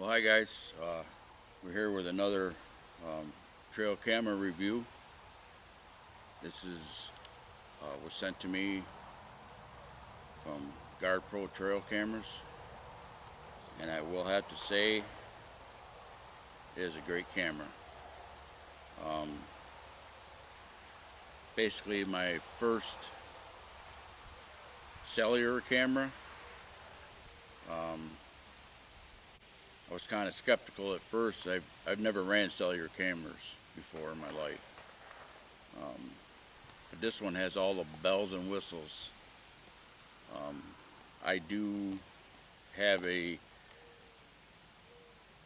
Well, hi guys. We're here with another trail camera review. This was sent to me from Gardepro trail cameras, and I will have to say it is a great camera. Um, Basically, my first cellular camera. I was kind of skeptical at first. I've never ran cellular cameras before in my life. But this one has all the bells and whistles. I do have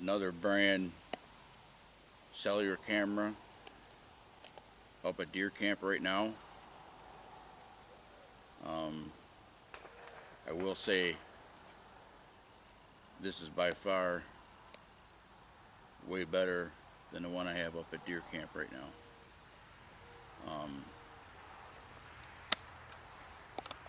another brand cellular camera up at deer camp right now. I will say this is by far way better than the one I have up at deer camp right now.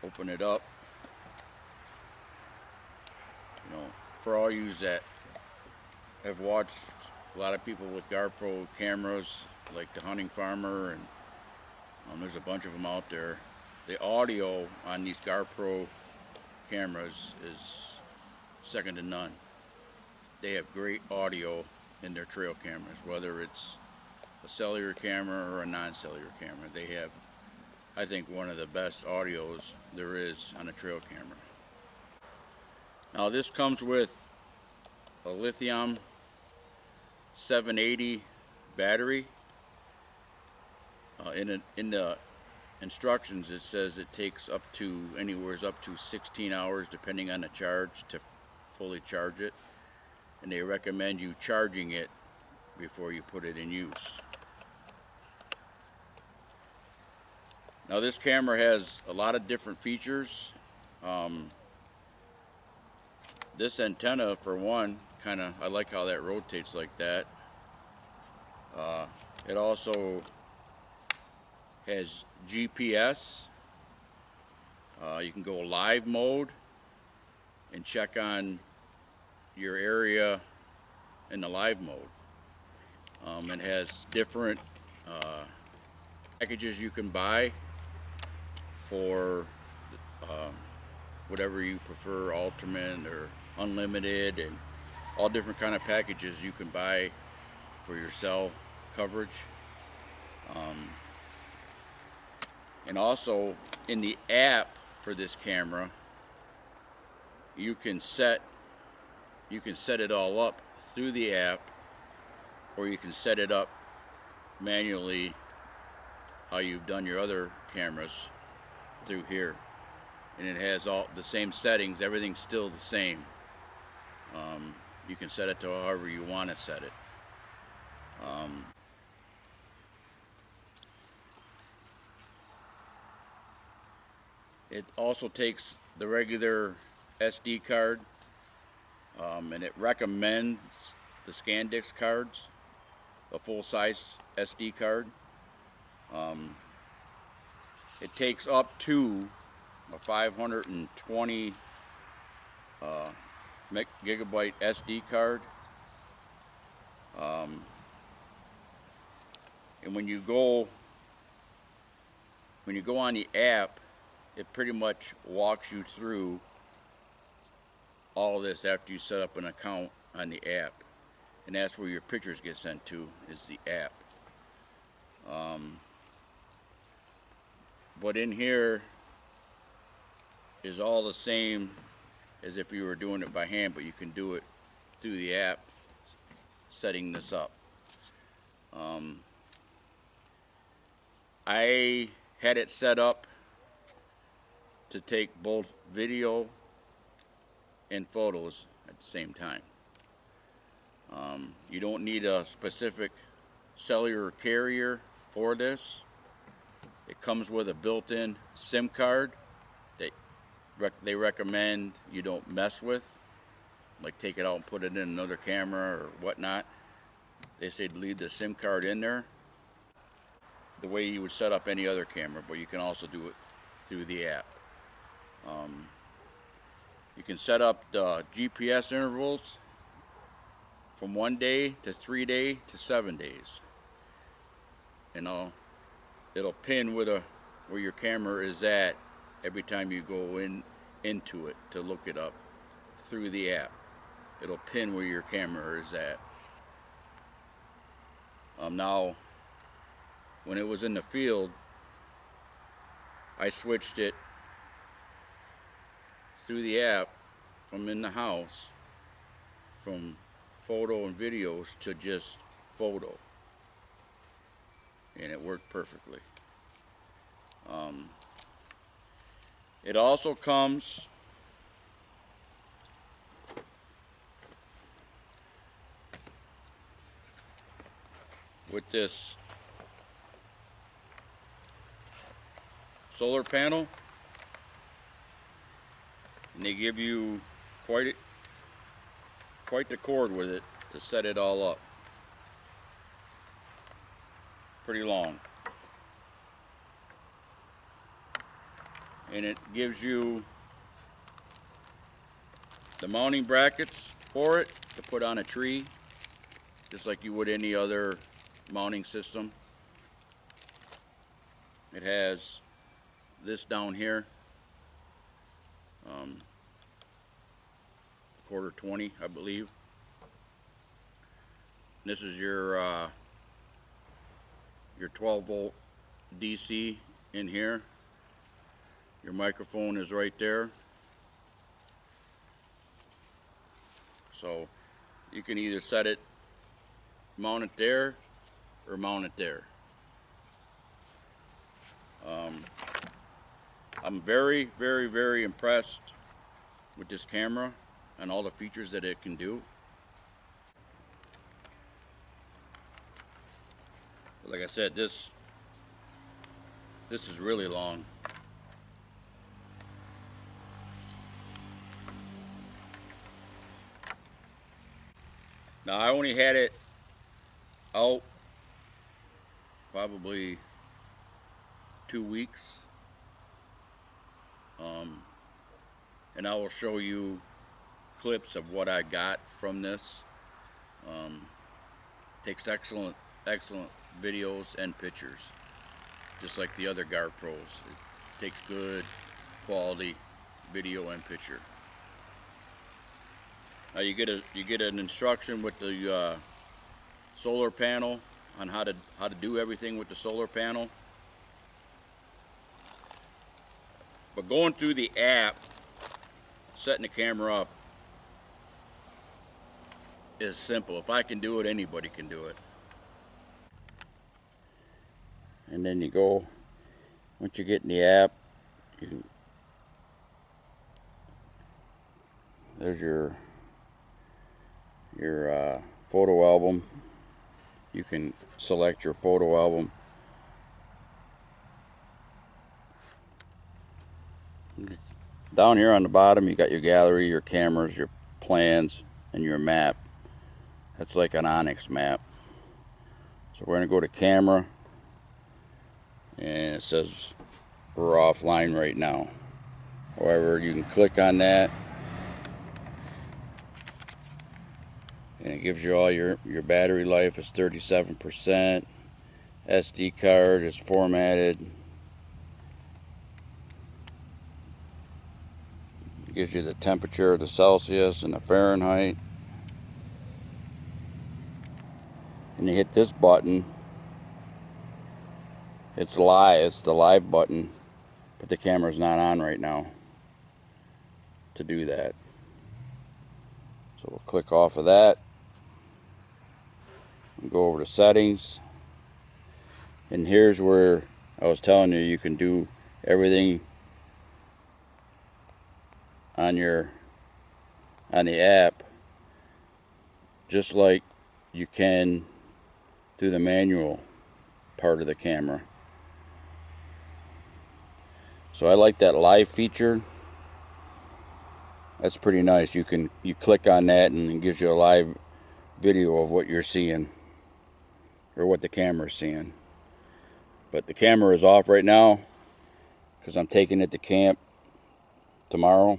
Open it up. For all you that have watched a lot of people with Gardepro cameras, like the Hunting Farmer, and there's a bunch of them out there. The audio on these Gardepro cameras is second to none. They have great audio in their trail cameras, whether it's a cellular camera or a non-cellular camera. They have, I think, one of the best audios there is on a trail camera. Now this comes with a lithium 780 battery. In the instructions it says it takes anywhere up to 16 hours depending on the charge to fully charge it, and they recommend you charging it before you put it in use. Now this camera has a lot of different features. This antenna, for one, I like how that rotates like that. It also has GPS. You can go live mode and check on your area in the live mode. It has different packages you can buy for whatever you prefer, ultimate or unlimited, and all different kind of packages you can buy for your cell coverage. And also in the app for this camera, you can set it all up through the app, or you can set it up manually how you've done your other cameras through here, and it has all the same settings. Everything's still the same. You can set it to however you want to set it. It also takes the regular SD card, and it recommends the ScanDix cards, the full-size SD card. It takes up to a 520 gigabyte SD card. And when you go on the app, it pretty much walks you through all this after you set up an account on the app, and that's where your pictures get sent to, is the app. But in here is all the same as if you were doing it by hand, but you can do it through the app, setting this up. I had it set up to take both video and photos at the same time. You don't need a specific cellular carrier for this. It comes with a built-in SIM card that they recommend you don't mess with, like take it out and put it in another camera or whatnot. They say to leave the SIM card in there the way you would set up any other camera, but you can also do it through the app. You can set up the GPS intervals from 1 day to 3 day to 7 days. And it'll pin where your camera is at every time you go into it to look it up through the app. It'll pin where your camera is at. Now, when it was in the field, I switched it through the app from in the house, from photo and videos to just photo, and it worked perfectly. It also comes with this solar panel, and they give you quite the cord with it to set it all up. Pretty long. And it gives you the mounting brackets for it to put on a tree, just like you would any other mounting system. It has this down here, 1/4 I believe. This is your 12 volt DC in here. Your microphone is right there. So you can either set it, mount it there, or mount it there. I'm very, very, very impressed with this camera and all the features that it can do. Like I said, this is really long. Now, I only had it out probably 2 weeks, and I will show you clips of what I got from this. Takes excellent videos and pictures, just like the other Gardepros. It takes good quality video and picture. Now you get an instruction with the solar panel on how to do everything with the solar panel. But going through the app, setting the camera up is simple. If I can do it, anybody can do it. And then you go, once you get in the app, there's your photo album. You can select your photo album. Down here on the bottom, you got your gallery, your cameras, your plans, and your map. That's like an Onyx map. So we're going to go to camera, and it says we're offline right now. However, you can click on that, and it gives you all your battery life is 37%. SD card is formatted. It gives you the temperature, the Celsius and the Fahrenheit. And you hit this button. It's live. It's the live button, but the camera's not on right now to do that. So we'll click off of that and go over to settings. And here's where I was telling you can do everything on the app just like you can through the manual part of the camera. So I like that live feature. That's pretty nice. You click on that and it gives you a live video of what you're seeing, or what the camera's seeing. But the camera is off right now because I'm taking it to camp tomorrow.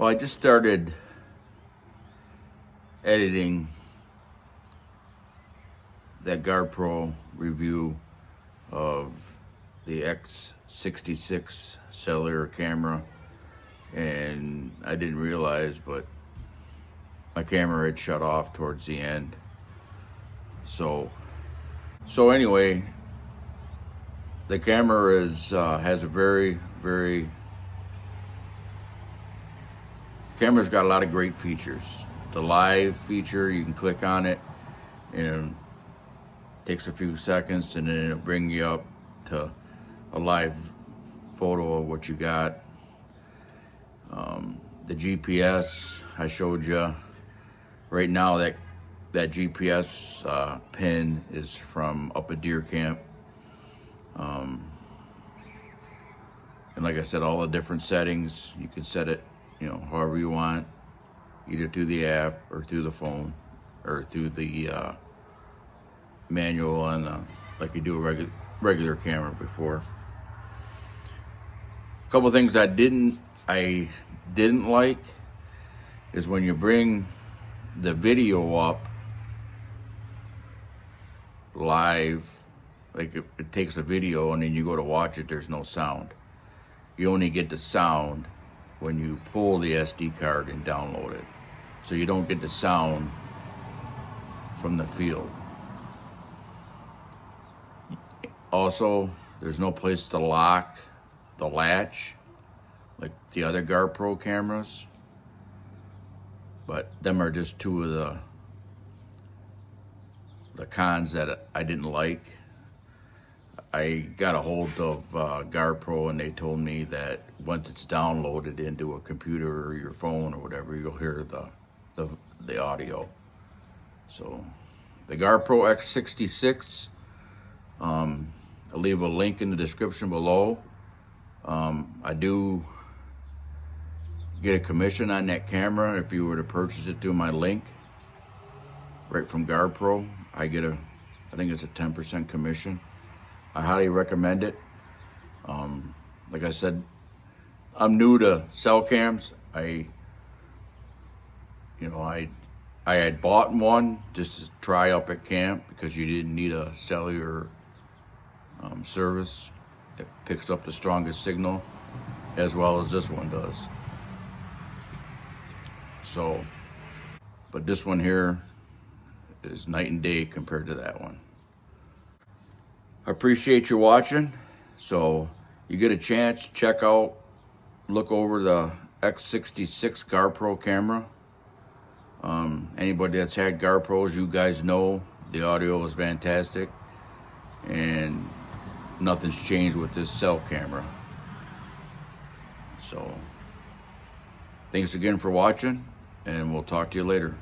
Well, I just started editing that Gardepro review of the X66 cellular camera, and I didn't realize, but my camera had shut off towards the end. So anyway, the camera has a camera's got a lot of great features. The live feature, you can click on it and it takes a few seconds, and then it'll bring you up to a live photo of what you got. The GPS I showed you. Right now that GPS pin is from up at deer camp. And like I said, all the different settings, you can set it, however you want, either through the app or through the phone or through the manual and like you do a regular camera before. A couple things I didn't like is when you bring the video up live, like it takes a video and then you go to watch it, there's no sound. You only get the sound when you pull the SD card and download it. So you don't get the sound from the field. Also, there's no place to lock the latch like the other Gardepro cameras. But them are just two of the cons that I didn't like. I got a hold of Gardepro and they told me that once it's downloaded into a computer or your phone or whatever, you'll hear the audio. So the Gardepro X66, I'll leave a link in the description below. I do get a commission on that camera if you were to purchase it through my link right from Gardepro. I think it's a 10% commission. I highly recommend it. Like I said, I'm new to cell cams. I had bought one just to try up at camp because you didn't need a cellular service that picks up the strongest signal as well as this one does. So, but this one here is night and day compared to that one. I appreciate you watching. So you get a chance, look over the X66 Gardepro camera. Anybody that's had Gardepros, you guys know the audio is fantastic and nothing's changed with this cell camera. So thanks again for watching, and we'll talk to you later.